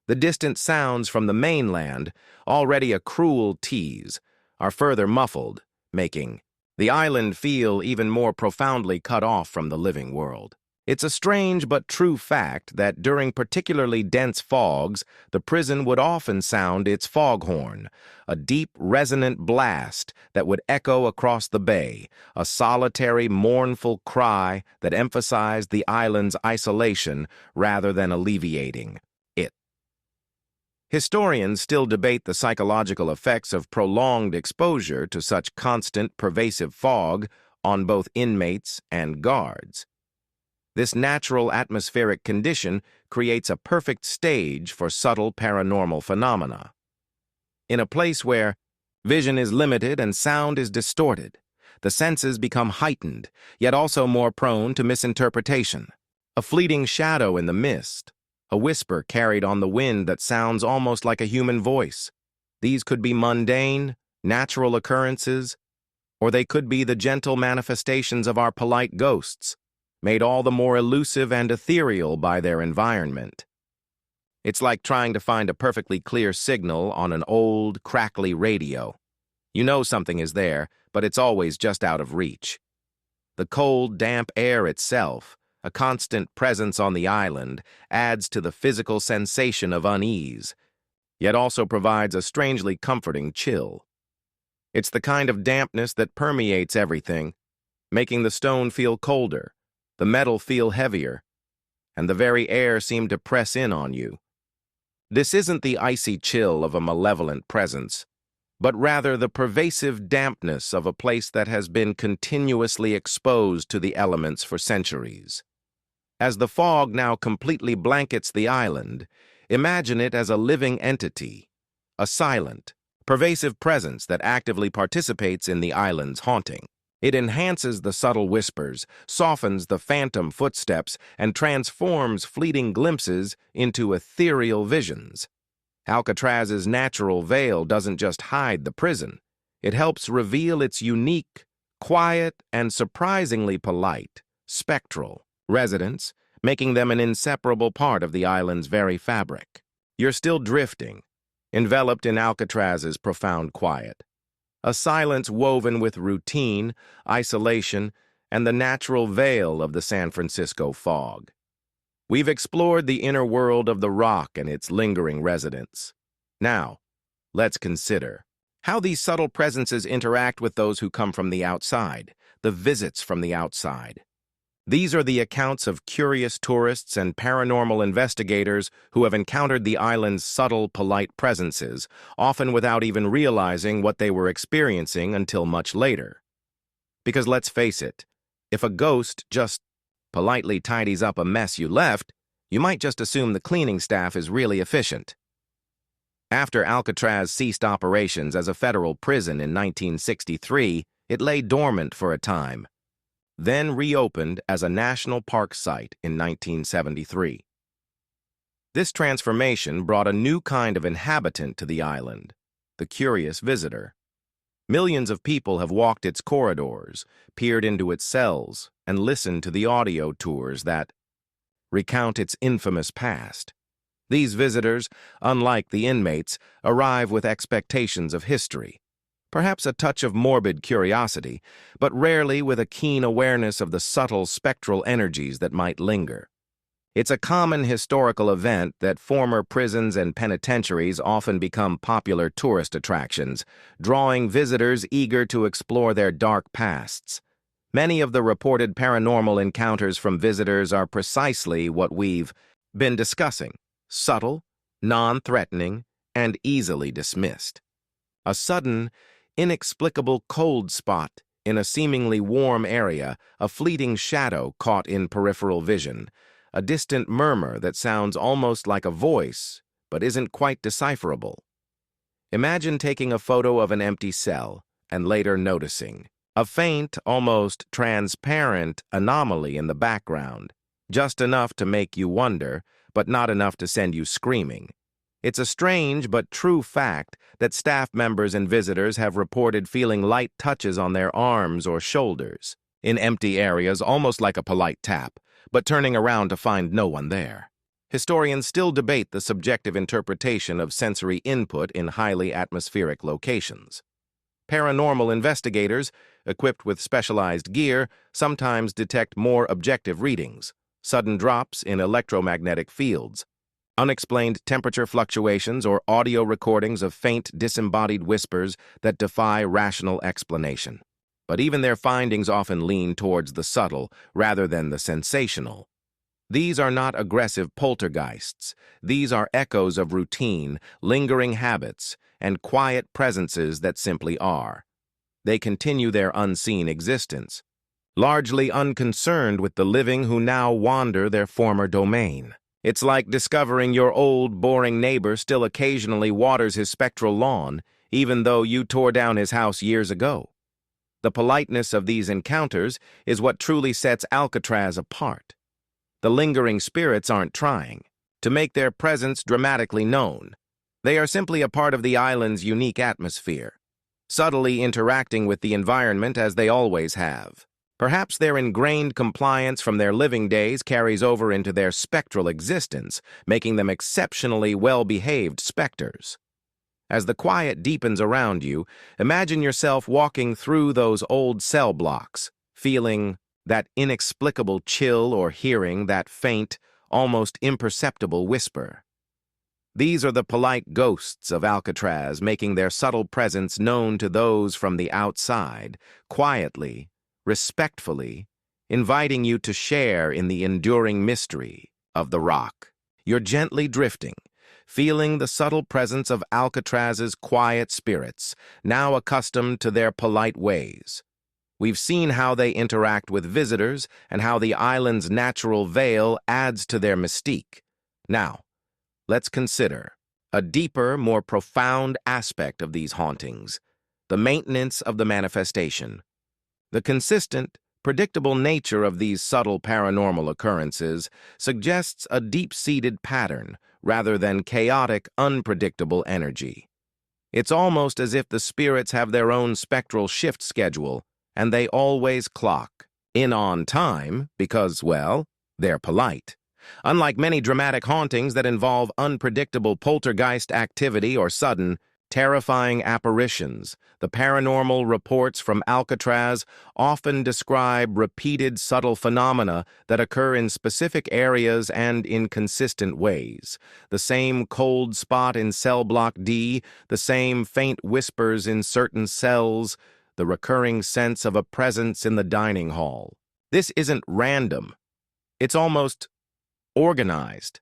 The distant sounds from the mainland, already a cruel tease, are further muffled, making the island feel even more profoundly cut off from the living world. It's a strange but true fact that during particularly dense fogs, the prison would often sound its foghorn, a deep, resonant blast that would echo across the bay, a solitary, mournful cry that emphasized the island's isolation rather than alleviating it. Historians still debate the psychological effects of prolonged exposure to such constant, pervasive fog on both inmates and guards. This natural atmospheric condition creates a perfect stage for subtle paranormal phenomena. In a place where vision is limited and sound is distorted, the senses become heightened, yet also more prone to misinterpretation. A fleeting shadow in the mist, a whisper carried on the wind that sounds almost like a human voice. These could be mundane, natural occurrences, or they could be the gentle manifestations of our polite ghosts, made all the more elusive and ethereal by their environment. It's like trying to find a perfectly clear signal on an old, crackly radio. You know something is there, but it's always just out of reach. The cold, damp air itself, a constant presence on the island, adds to the physical sensation of unease, yet also provides a strangely comforting chill. It's the kind of dampness that permeates everything, making the stone feel colder, the metal feel heavier, and the very air seem to press in on you. This isn't the icy chill of a malevolent presence, but rather the pervasive dampness of a place that has been continuously exposed to the elements for centuries. As the fog now completely blankets the island, imagine it as a living entity, a silent, pervasive presence that actively participates in the island's haunting. It enhances the subtle whispers, softens the phantom footsteps, and transforms fleeting glimpses into ethereal visions. Alcatraz's natural veil doesn't just hide the prison. It helps reveal its unique, quiet, and surprisingly polite, spectral residents, making them an inseparable part of the island's very fabric. You're still drifting, enveloped in Alcatraz's profound quiet. A silence woven with routine, isolation, and the natural veil of the San Francisco fog. We've explored the inner world of the rock and its lingering residents. Now, let's consider how these subtle presences interact with those who come from the outside, the visits from the outside. These are the accounts of curious tourists and paranormal investigators who have encountered the island's subtle, polite presences, often without even realizing what they were experiencing until much later. Because let's face it, if a ghost just politely tidies up a mess you left, you might just assume the cleaning staff is really efficient. After Alcatraz ceased operations as a federal prison in 1963, it lay dormant for a time, then reopened as a national park site in 1973. This transformation brought a new kind of inhabitant to the island, the curious visitor. Millions of people have walked its corridors, peered into its cells, and listened to the audio tours that recount its infamous past. These visitors, unlike the inmates, arrive with expectations of history, perhaps a touch of morbid curiosity, but rarely with a keen awareness of the subtle spectral energies that might linger. It's a common historical event that former prisons and penitentiaries often become popular tourist attractions, drawing visitors eager to explore their dark pasts. Many of the reported paranormal encounters from visitors are precisely what we've been discussing: subtle, non-threatening, and easily dismissed. A sudden, inexplicable cold spot in a seemingly warm area, a fleeting shadow caught in peripheral vision, a distant murmur that sounds almost like a voice but isn't quite decipherable. Imagine taking a photo of an empty cell and later noticing a faint, almost transparent anomaly in the background, just enough to make you wonder, but not enough to send you screaming. It's a strange but true fact that staff members and visitors have reported feeling light touches on their arms or shoulders, in empty areas almost like a polite tap, but turning around to find no one there. Historians still debate the subjective interpretation of sensory input in highly atmospheric locations. Paranormal investigators, equipped with specialized gear, sometimes detect more objective readings: sudden drops in electromagnetic fields, unexplained temperature fluctuations, or audio recordings of faint, disembodied whispers that defy rational explanation. But even their findings often lean towards the subtle rather than the sensational. These are not aggressive poltergeists. These are echoes of routine, lingering habits, and quiet presences that simply are. They continue their unseen existence, largely unconcerned with the living who now wander their former domain. It's like discovering your old, boring neighbor still occasionally waters his spectral lawn, even though you tore down his house years ago. The politeness of these encounters is what truly sets Alcatraz apart. The lingering spirits aren't trying to make their presence dramatically known. They are simply a part of the island's unique atmosphere, subtly interacting with the environment as they always have. Perhaps their ingrained compliance from their living days carries over into their spectral existence, making them exceptionally well-behaved specters. As the quiet deepens around you, imagine yourself walking through those old cell blocks, feeling that inexplicable chill or hearing that faint, almost imperceptible whisper. These are the polite ghosts of Alcatraz, making their subtle presence known to those from the outside, quietly, respectfully, inviting you to share in the enduring mystery of the rock. You're gently drifting, feeling the subtle presence of Alcatraz's quiet spirits, now accustomed to their polite ways. We've seen how they interact with visitors and how the island's natural veil adds to their mystique. Now, let's consider a deeper, more profound aspect of these hauntings: the maintenance of the manifestation. The consistent, predictable nature of these subtle paranormal occurrences suggests a deep-seated pattern rather than chaotic, unpredictable energy. It's almost as if the spirits have their own spectral shift schedule, and they always clock in on time because, well, they're polite. Unlike many dramatic hauntings that involve unpredictable poltergeist activity or sudden, terrifying apparitions, the paranormal reports from Alcatraz often describe repeated subtle phenomena that occur in specific areas and in consistent ways. The same cold spot in cell block D, the same faint whispers in certain cells, the recurring sense of a presence in the dining hall. This isn't random. It's almost organized.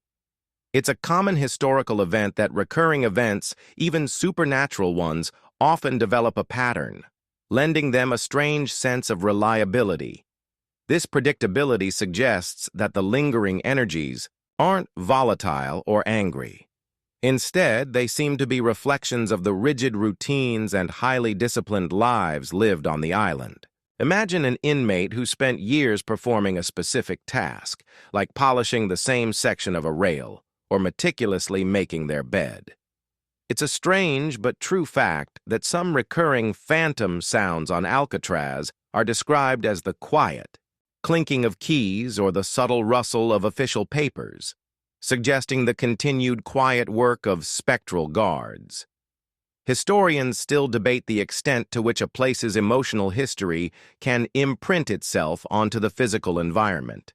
It's a common historical event that recurring events, even supernatural ones, often develop a pattern, lending them a strange sense of reliability. This predictability suggests that the lingering energies aren't volatile or angry. Instead, they seem to be reflections of the rigid routines and highly disciplined lives lived on the island. Imagine an inmate who spent years performing a specific task, like polishing the same section of a rail, or meticulously making their bed. It's a strange but true fact that some recurring phantom sounds on Alcatraz are described as the quiet clinking of keys or the subtle rustle of official papers, suggesting the continued quiet work of spectral guards. Historians still debate the extent to which a place's emotional history can imprint itself onto the physical environment.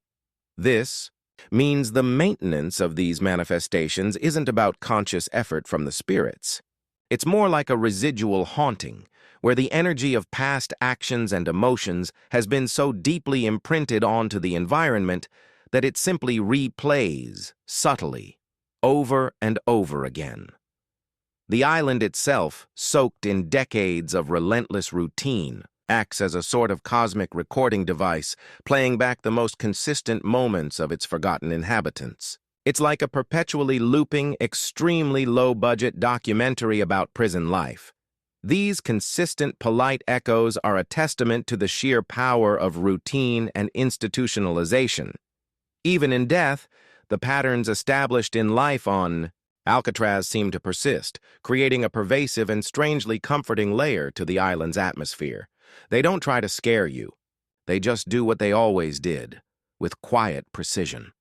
This means the maintenance of these manifestations isn't about conscious effort from the spirits. It's more like a residual haunting, where the energy of past actions and emotions has been so deeply imprinted onto the environment that it simply replays, subtly, over and over again. The island itself, soaked in decades of relentless routine, acts as a sort of cosmic recording device, playing back the most consistent moments of its forgotten inhabitants. It's like a perpetually looping, extremely low-budget documentary about prison life. These consistent, polite echoes are a testament to the sheer power of routine and institutionalization. Even in death, the patterns established in life on Alcatraz seem to persist, creating a pervasive and strangely comforting layer to the island's atmosphere. They don't try to scare you. They just do what they always did, with quiet precision.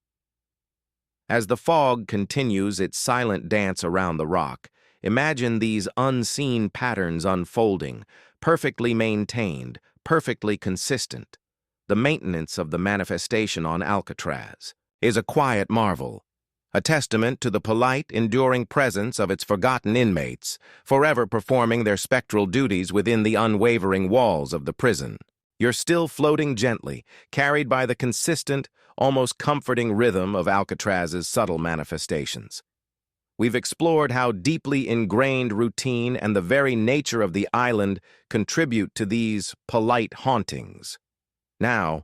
As the fog continues its silent dance around the rock, imagine these unseen patterns unfolding, perfectly maintained, perfectly consistent. The maintenance of the manifestation on Alcatraz is a quiet marvel, a testament to the polite, enduring presence of its forgotten inmates, forever performing their spectral duties within the unwavering walls of the prison. You're still floating gently, carried by the consistent, almost comforting rhythm of Alcatraz's subtle manifestations. We've explored how deeply ingrained routine and the very nature of the island contribute to these polite hauntings. Now,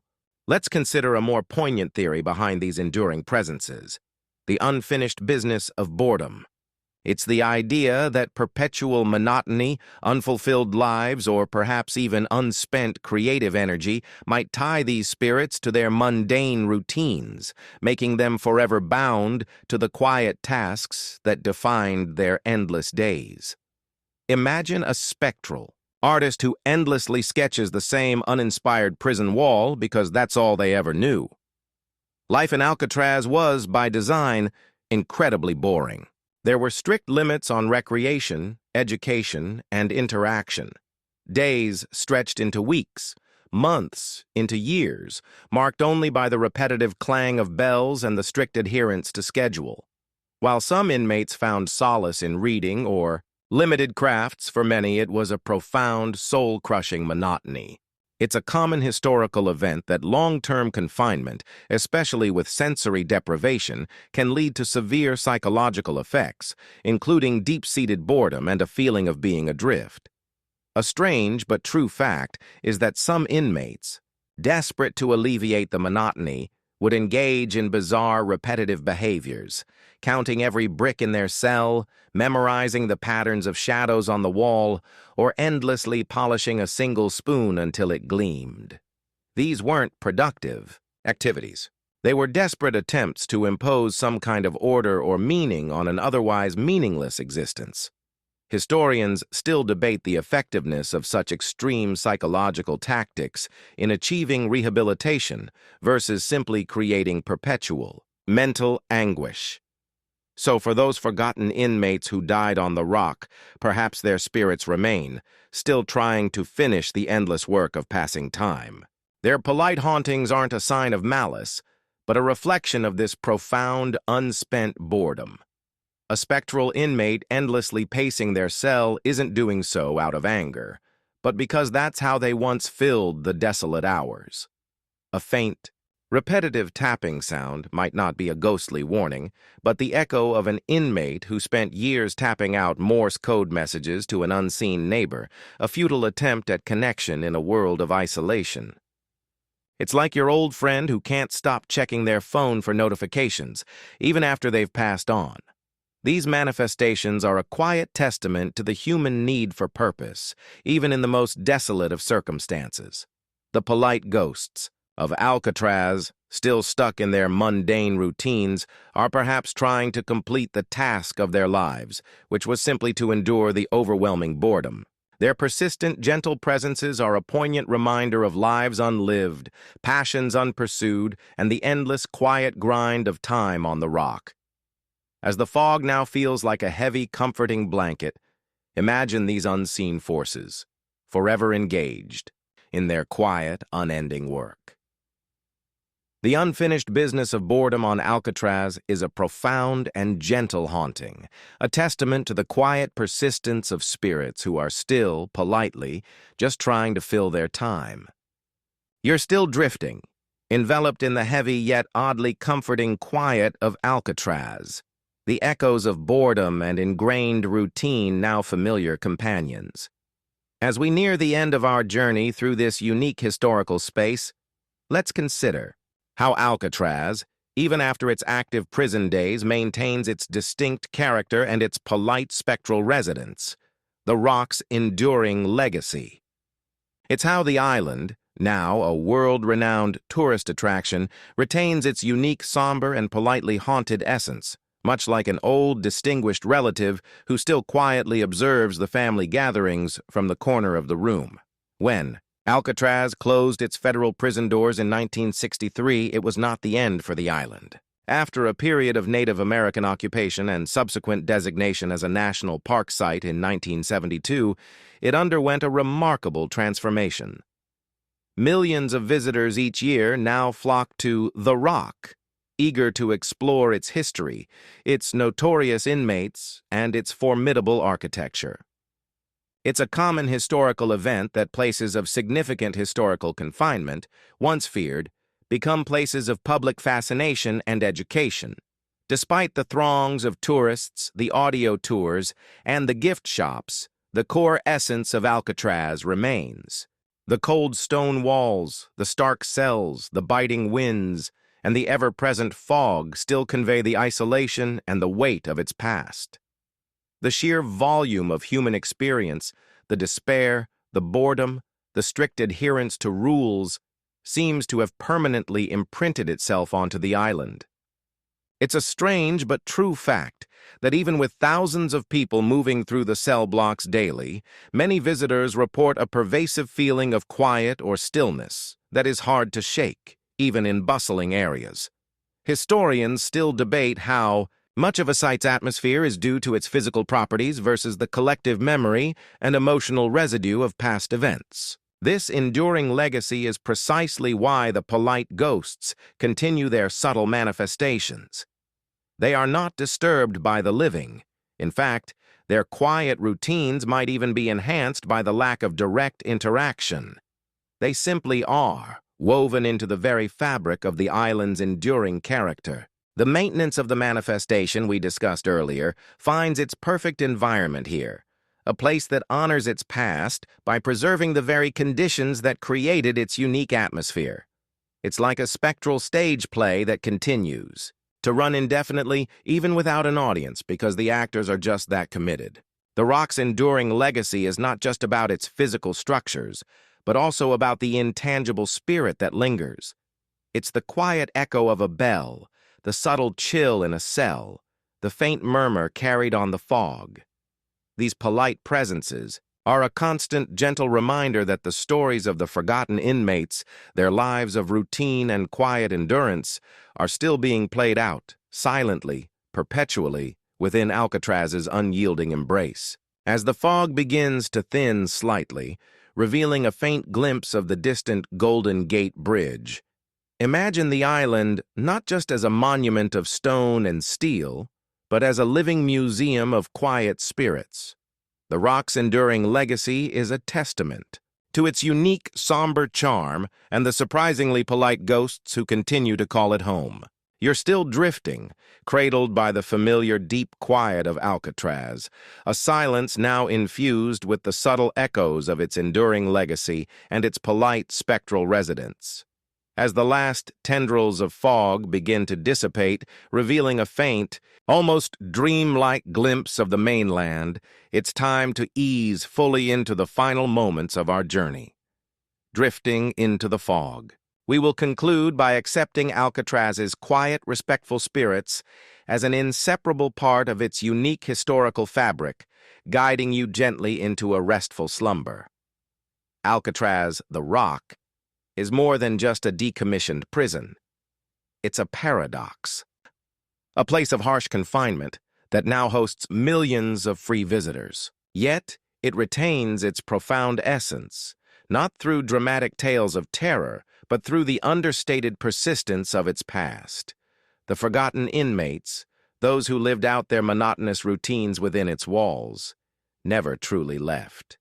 let's consider a more poignant theory behind these enduring presences: the unfinished business of boredom. It's the idea that perpetual monotony, unfulfilled lives, or perhaps even unspent creative energy might tie these spirits to their mundane routines, making them forever bound to the quiet tasks that defined their endless days. Imagine a spectral artist who endlessly sketches the same uninspired prison wall because that's all they ever knew. Life in Alcatraz was, by design, incredibly boring. There were strict limits on recreation, education, and interaction. Days stretched into weeks, months into years, marked only by the repetitive clang of bells and the strict adherence to schedule. While some inmates found solace in reading or limited crafts, for many it was a profound, soul-crushing monotony. It's a common historical event that long-term confinement, especially with sensory deprivation, can lead to severe psychological effects, including deep-seated boredom and a feeling of being adrift. A strange but true fact is that some inmates, desperate to alleviate the monotony, would engage in bizarre, repetitive behaviors, counting every brick in their cell, memorizing the patterns of shadows on the wall, or endlessly polishing a single spoon until it gleamed. These weren't productive activities. They were desperate attempts to impose some kind of order or meaning on an otherwise meaningless existence. Historians still debate the effectiveness of such extreme psychological tactics in achieving rehabilitation versus simply creating perpetual mental anguish. So for those forgotten inmates who died on the rock, perhaps their spirits remain, still trying to finish the endless work of passing time. Their polite hauntings aren't a sign of malice, but a reflection of this profound, unspent boredom. A spectral inmate endlessly pacing their cell isn't doing so out of anger, but because that's how they once filled the desolate hours. A faint, repetitive tapping sound might not be a ghostly warning, but the echo of an inmate who spent years tapping out Morse code messages to an unseen neighbor, a futile attempt at connection in a world of isolation. It's like your old friend who can't stop checking their phone for notifications, even after they've passed on. These manifestations are a quiet testament to the human need for purpose, even in the most desolate of circumstances. The polite ghosts of Alcatraz, still stuck in their mundane routines, are perhaps trying to complete the task of their lives, which was simply to endure the overwhelming boredom. Their persistent, gentle presences are a poignant reminder of lives unlived, passions unpursued, and the endless, quiet grind of time on the rock. As the fog now feels like a heavy, comforting blanket, imagine these unseen forces, forever engaged in their quiet, unending work. The unfinished business of boredom on Alcatraz is a profound and gentle haunting, a testament to the quiet persistence of spirits who are still, politely, just trying to fill their time. You're still drifting, enveloped in the heavy yet oddly comforting quiet of Alcatraz, the echoes of boredom and ingrained routine now familiar companions. As we near the end of our journey through this unique historical space, let's consider how Alcatraz, even after its active prison days, maintains its distinct character and its polite spectral residence, the rock's enduring legacy. It's how the island, now a world-renowned tourist attraction, retains its unique somber and politely haunted essence, much like an old, distinguished relative who still quietly observes the family gatherings from the corner of the room. When Alcatraz closed its federal prison doors in 1963, it was not the end for the island. After a period of Native American occupation and subsequent designation as a national park site in 1972, it underwent a remarkable transformation. Millions of visitors each year now flock to The Rock, eager to explore its history, its notorious inmates, and its formidable architecture. It's a common historical event that places of significant historical confinement, once feared, become places of public fascination and education. Despite the throngs of tourists, the audio tours, and the gift shops, the core essence of Alcatraz remains. The cold stone walls, the stark cells, the biting winds, and the ever-present fog still convey the isolation and the weight of its past. The sheer volume of human experience, the despair, the boredom, the strict adherence to rules, seems to have permanently imprinted itself onto the island. It's a strange but true fact that even with thousands of people moving through the cell blocks daily, many visitors report a pervasive feeling of quiet or stillness that is hard to shake, even in bustling areas. Historians still debate how much of a site's atmosphere is due to its physical properties versus the collective memory and emotional residue of past events. This enduring legacy is precisely why the polite ghosts continue their subtle manifestations. They are not disturbed by the living. In fact, their quiet routines might even be enhanced by the lack of direct interaction. They simply are, woven into the very fabric of the island's enduring character. The maintenance of the manifestation we discussed earlier finds its perfect environment here, a place that honors its past by preserving the very conditions that created its unique atmosphere. It's like a spectral stage play that continues, to run indefinitely even without an audience because the actors are just that committed. The Rock's enduring legacy is not just about its physical structures, but also about the intangible spirit that lingers. It's the quiet echo of a bell, the subtle chill in a cell, the faint murmur carried on the fog. These polite presences are a constant, gentle reminder that the stories of the forgotten inmates, their lives of routine and quiet endurance, are still being played out, silently, perpetually, within Alcatraz's unyielding embrace. As the fog begins to thin slightly, revealing a faint glimpse of the distant Golden Gate Bridge, imagine the island not just as a monument of stone and steel, but as a living museum of quiet spirits. The Rock's enduring legacy is a testament to its unique, somber charm and the surprisingly polite ghosts who continue to call it home. You're still drifting, cradled by the familiar deep quiet of Alcatraz, a silence now infused with the subtle echoes of its enduring legacy and its polite spectral residence. As the last tendrils of fog begin to dissipate, revealing a faint, almost dreamlike glimpse of the mainland, it's time to ease fully into the final moments of our journey. Drifting into the fog, we will conclude by accepting Alcatraz's quiet, respectful spirits as an inseparable part of its unique historical fabric, guiding you gently into a restful slumber. Alcatraz, the Rock, is more than just a decommissioned prison. It's a paradox, a place of harsh confinement that now hosts millions of free visitors. Yet, it retains its profound essence, not through dramatic tales of terror, but through the understated persistence of its past. The forgotten inmates, those who lived out their monotonous routines within its walls, never truly left.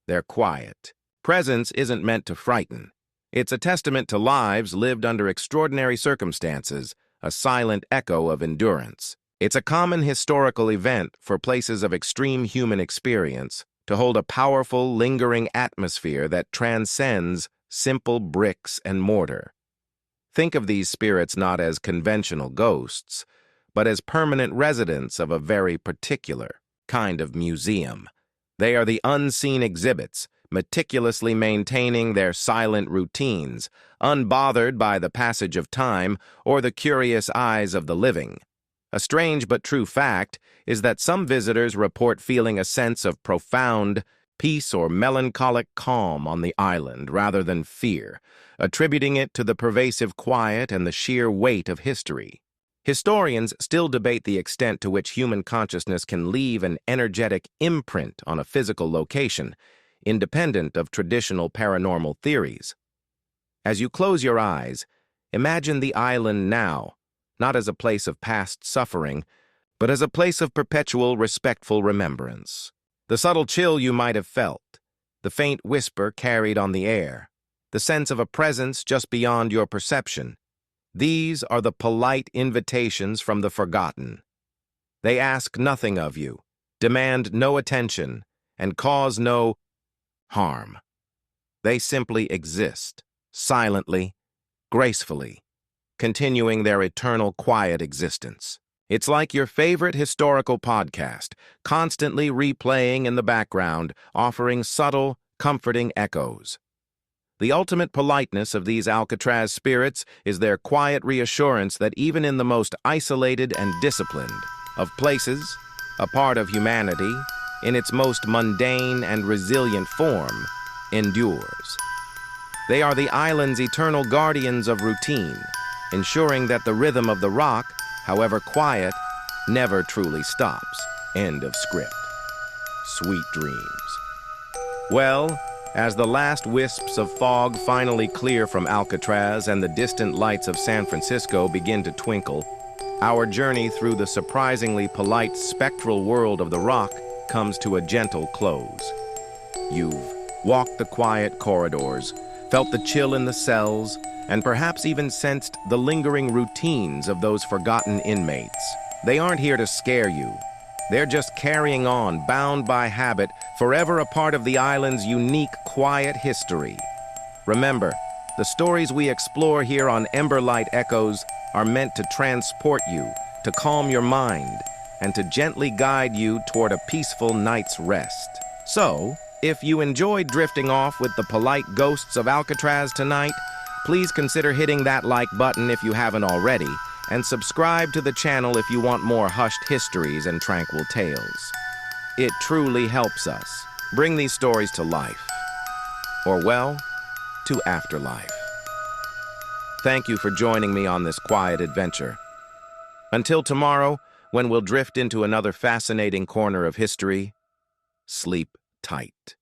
Their quiet presence isn't meant to frighten. It's a testament to lives lived under extraordinary circumstances, a silent echo of endurance. It's a common historical event for places of extreme human experience to hold a powerful, lingering atmosphere that transcends simple bricks and mortar. Think of these spirits not as conventional ghosts, but as permanent residents of a very particular kind of museum. They are the unseen exhibits, meticulously maintaining their silent routines, unbothered by the passage of time or the curious eyes of the living. A strange but true fact is that some visitors report feeling a sense of profound peace or melancholic calm on the island rather than fear, attributing it to the pervasive quiet and the sheer weight of history. Historians still debate the extent to which human consciousness can leave an energetic imprint on a physical location, independent of traditional paranormal theories. As you close your eyes, imagine the island now, not as a place of past suffering, but as a place of perpetual, respectful remembrance. The subtle chill you might have felt, the faint whisper carried on the air, the sense of a presence just beyond your perception, these are the polite invitations from the forgotten. They ask nothing of you, demand no attention, and cause no harm. They simply exist, silently, gracefully, continuing their eternal quiet existence. It's like your favorite historical podcast, constantly replaying in the background, offering subtle, comforting echoes. The ultimate politeness of these Alcatraz spirits is their quiet reassurance that even in the most isolated and disciplined of places, a part of humanity, in its most mundane and resilient form, endures. They are the island's eternal guardians of routine, ensuring that the rhythm of the rock, however quiet, never truly stops. End of script. Sweet dreams. Well, as the last wisps of fog finally clear from Alcatraz and the distant lights of San Francisco begin to twinkle, our journey through the surprisingly polite spectral world of the rock comes to a gentle close. You've walked the quiet corridors, felt the chill in the cells, and perhaps even sensed the lingering routines of those forgotten inmates. They aren't here to scare you. They're just carrying on, bound by habit, forever a part of the island's unique, quiet history. Remember, the stories we explore here on Emberlight Echoes are meant to transport you, to calm your mind, and to gently guide you toward a peaceful night's rest. So, if you enjoyed drifting off with the polite ghosts of Alcatraz tonight, please consider hitting that like button if you haven't already, and subscribe to the channel if you want more hushed histories and tranquil tales. It truly helps us bring these stories to life, or well, to afterlife. Thank you for joining me on this quiet adventure. Until tomorrow, when we'll drift into another fascinating corner of history, sleep tight.